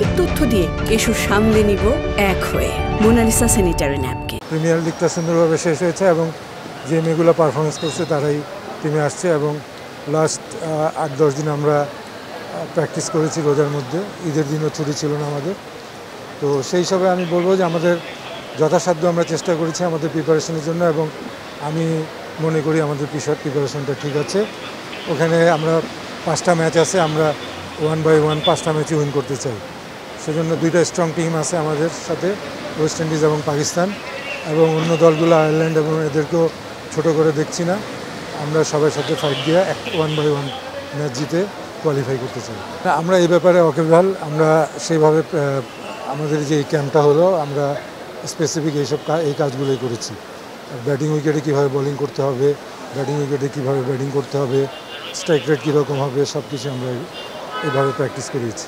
সঠিক তথ্য দিয়ে এসব সামলে নিব এক হয়ে মোনালিসা স্যানিটারি ন্যাপকিন। প্রিমিয়ার লিগটা সুন্দরভাবে শেষ হয়েছে এবং যে মেয়েগুলো পারফরমেন্স করছে তারাই টিমে আসছে এবং লাস্ট 8-10 দিন আমরা প্র্যাকটিস করেছি রোজার মধ্যে, ঈদের দিনও ছুটি ছিল না আমাদের। তো সেই হিসাবে আমি বলবো যে আমাদের যথাসাধ্য আমরা চেষ্টা করেছি আমাদের প্রিপারেশনের জন্য এবং আমি মনে করি আমাদের প্রিপারেশনটা ঠিক আছে। ওখানে আমরা 5টা ম্যাচ আছে, আমরা 1 বাই 1 5টা ম্যাচই উইন করতে চাই। সেজন্য 2টা স্ট্রং টিম আছে আমাদের সাথে, ওয়েস্ট ইন্ডিজ এবং পাকিস্তান, এবং অন্য দলগুলো আয়ারল্যান্ড এবং এদেরকেও ছোট করে দেখছি না। আমরা সবার সাথে ফাইট দিয়ে 1 বাই 1 ম্যাচ জিতে কোয়ালিফাই করতে চাই। আমরা এই ব্যাপারে ওয়াকিবহাল। আমরা সেইভাবে আমাদের যে ক্যাম্পটা হলো আমরা স্পেসিফিক এই কাজগুলোই করেছি। ব্যাটিং উইকেটে কীভাবে বোলিং করতে হবে, ব্যাটিং উইকেটে কীভাবে ব্যাটিং করতে হবে, স্ট্রাইক রেট কীরকম হবে, সব কিছু আমরা এইভাবে প্র্যাকটিস করিয়েছি।